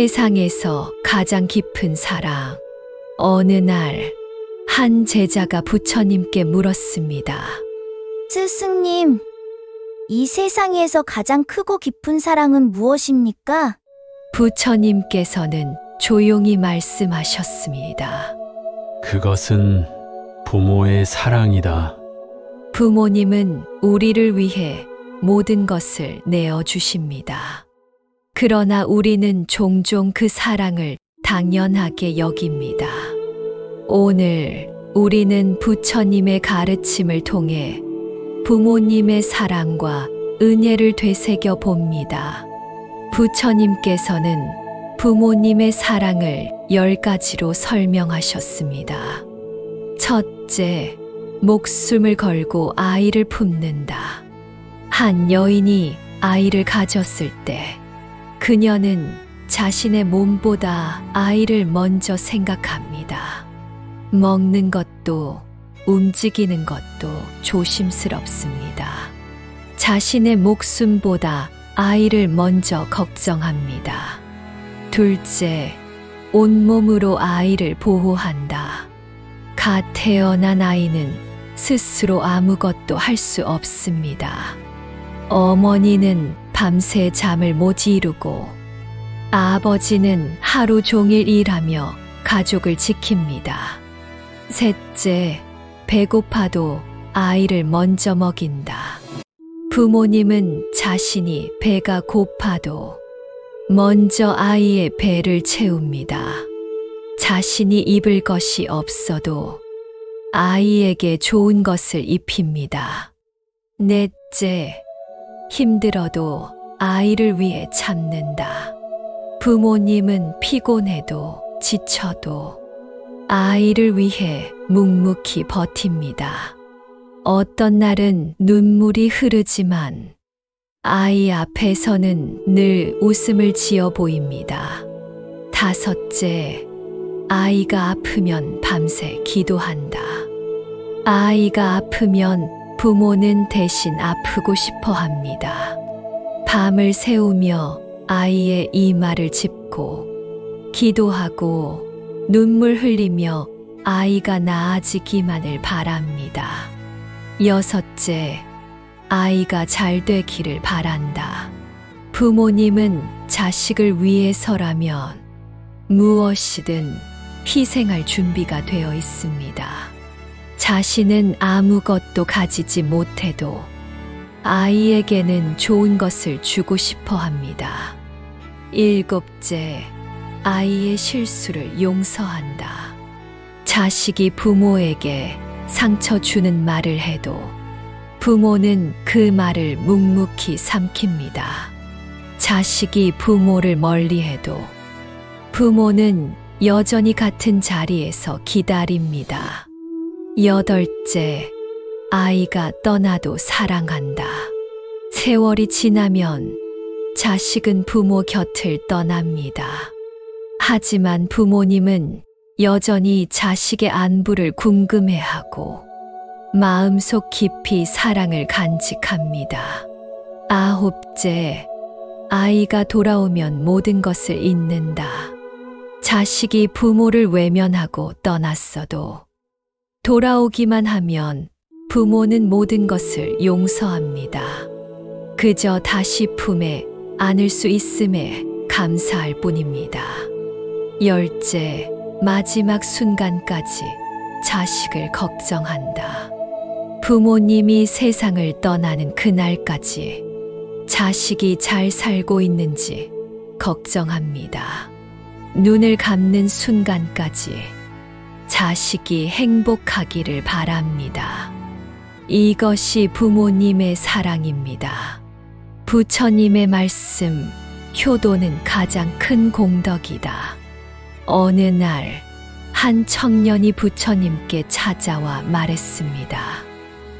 세상에서 가장 깊은 사랑. 어느 날, 한 제자가 부처님께 물었습니다. 스승님, 이 세상에서 가장 크고 깊은 사랑은 무엇입니까? 부처님께서는 조용히 말씀하셨습니다. 그것은 부모의 사랑이다. 부모님은 우리를 위해 모든 것을 내어주십니다. 그러나 우리는 종종 그 사랑을 당연하게 여깁니다. 오늘 우리는 부처님의 가르침을 통해 부모님의 사랑과 은혜를 되새겨 봅니다. 부처님께서는 부모님의 사랑을 10가지로 설명하셨습니다. 첫째, 목숨을 걸고 아이를 품는다. 한 여인이 아이를 가졌을 때 그녀는 자신의 몸보다 아이를 먼저 생각합니다. 먹는 것도 움직이는 것도 조심스럽습니다. 자신의 목숨보다 아이를 먼저 걱정합니다. 둘째, 온몸으로 아이를 보호한다. 갓 태어난 아이는 스스로 아무것도 할 수 없습니다. 어머니는 밤새 잠을 못 이루고 아버지는 하루 종일 일하며 가족을 지킵니다. 셋째, 배고파도 아이를 먼저 먹인다. 부모님은 자신이 배가 고파도 먼저 아이의 배를 채웁니다. 자신이 입을 것이 없어도 아이에게 좋은 것을 입힙니다. 넷째, 힘들어도 아이를 위해 참는다. 부모님은 피곤해도 지쳐도 아이를 위해 묵묵히 버팁니다. 어떤 날은 눈물이 흐르지만 아이 앞에서는 늘 웃음을 지어 보입니다. 다섯째, 아이가 아프면 밤새 기도한다. 아이가 아프면 부모는 대신 아프고 싶어 합니다. 밤을 새우며 아이의 이마를 짚고 기도하고 눈물 흘리며 아이가 나아지기만을 바랍니다. 여섯째, 아이가 잘 되기를 바란다. 부모님은 자식을 위해서라면 무엇이든 희생할 준비가 되어 있습니다. 자신은 아무것도 가지지 못해도 아이에게는 좋은 것을 주고 싶어 합니다. 일곱째, 아이의 실수를 용서한다. 자식이 부모에게 상처 주는 말을 해도 부모는 그 말을 묵묵히 삼킵니다. 자식이 부모를 멀리해도 부모는 여전히 같은 자리에서 기다립니다. 여덟째, 아이가 떠나도 사랑한다. 세월이 지나면 자식은 부모 곁을 떠납니다. 하지만 부모님은 여전히 자식의 안부를 궁금해하고 마음속 깊이 사랑을 간직합니다. 아홉째, 아이가 돌아오면 모든 것을 잊는다. 자식이 부모를 외면하고 떠났어도 돌아오기만 하면 부모는 모든 것을 용서합니다. 그저 다시 품에 안을 수 있음에 감사할 뿐입니다. 열째, 마지막 순간까지 자식을 걱정한다. 부모님이 세상을 떠나는 그날까지 자식이 잘 살고 있는지 걱정합니다. 눈을 감는 순간까지 자식이 행복하기를 바랍니다. 이것이 부모님의 사랑입니다. 부처님의 말씀, 효도는 가장 큰 공덕이다. 어느 날, 한 청년이 부처님께 찾아와 말했습니다.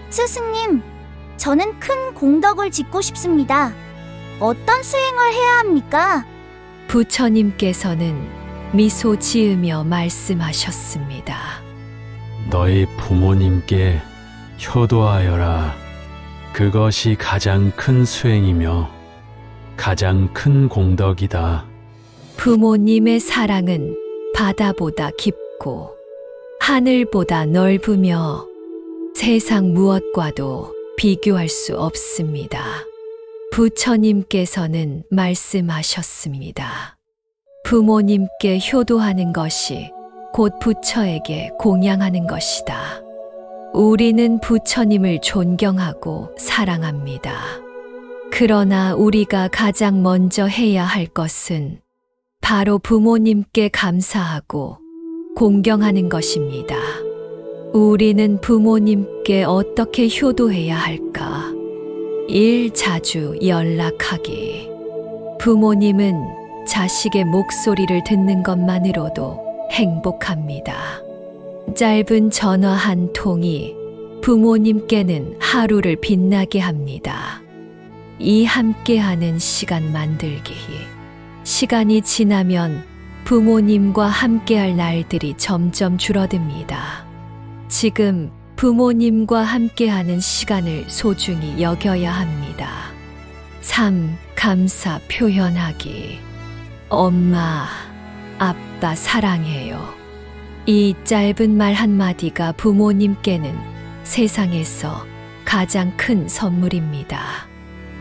스승님, 저는 큰 공덕을 짓고 싶습니다. 어떤 수행을 해야 합니까? 부처님께서는 미소 지으며 말씀하셨습니다. 너희 부모님께 효도하여라. 그것이 가장 큰 수행이며 가장 큰 공덕이다. 부모님의 사랑은 바다보다 깊고 하늘보다 넓으며 세상 무엇과도 비교할 수 없습니다. 부처님께서는 말씀하셨습니다. 부모님께 효도하는 것이 곧 부처에게 공양하는 것이다. 우리는 부처님을 존경하고 사랑합니다. 그러나 우리가 가장 먼저 해야 할 것은 바로 부모님께 감사하고 공경하는 것입니다. 우리는 부모님께 어떻게 효도해야 할까? 1. 자주 연락하기. 부모님은 자식의 목소리를 듣는 것만으로도 행복합니다. 짧은 전화 한 통이 부모님께는 하루를 빛나게 합니다. 이 함께하는 시간 만들기. 시간이 지나면 부모님과 함께할 날들이 점점 줄어듭니다. 지금 부모님과 함께하는 시간을 소중히 여겨야 합니다. 3. 감사 표현하기. 엄마, 아빠 사랑해요. 이 짧은 말 한마디가 부모님께는 세상에서 가장 큰 선물입니다.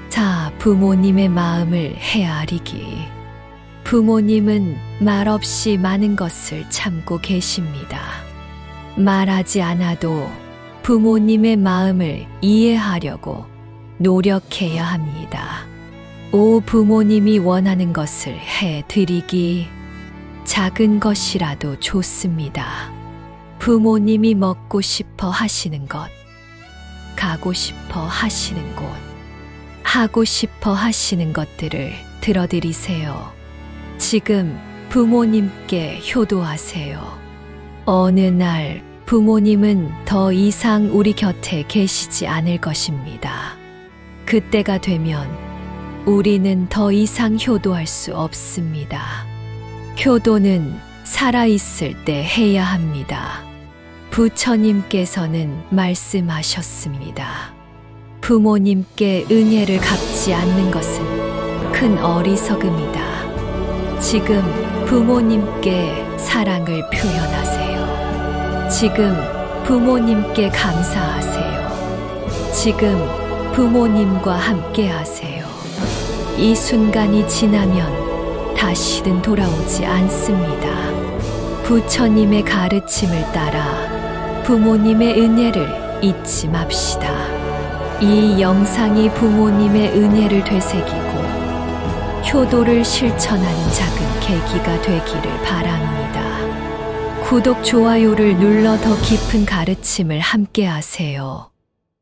4. 부모님의 마음을 헤아리기. 부모님은 말없이 많은 것을 참고 계십니다. 말하지 않아도 부모님의 마음을 이해하려고 노력해야 합니다. 5. 부모님이 원하는 것을 해드리기. 작은 것이라도 좋습니다. 부모님이 먹고 싶어 하시는 것, 가고 싶어 하시는 곳, 하고 싶어 하시는 것들을 들어드리세요. 지금 부모님께 효도하세요. 어느 날 부모님은 더 이상 우리 곁에 계시지 않을 것입니다. 그때가 되면 우리는 더 이상 효도할 수 없습니다. 효도는 살아있을 때 해야 합니다. 부처님께서는 말씀하셨습니다. 부모님께 은혜를 갚지 않는 것은 큰 어리석음이다. 지금 부모님께 사랑을 표현하세요. 지금 부모님께 감사하세요. 지금 부모님과 함께 하세요. 이 순간이 지나면 다시는 돌아오지 않습니다. 부처님의 가르침을 따라 부모님의 은혜를 잊지 맙시다. 이 영상이 부모님의 은혜를 되새기고 효도를 실천하는 작은 계기가 되기를 바랍니다. 구독, 좋아요를 눌러 더 깊은 가르침을 함께 하세요.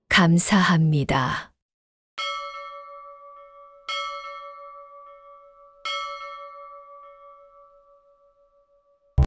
감사합니다.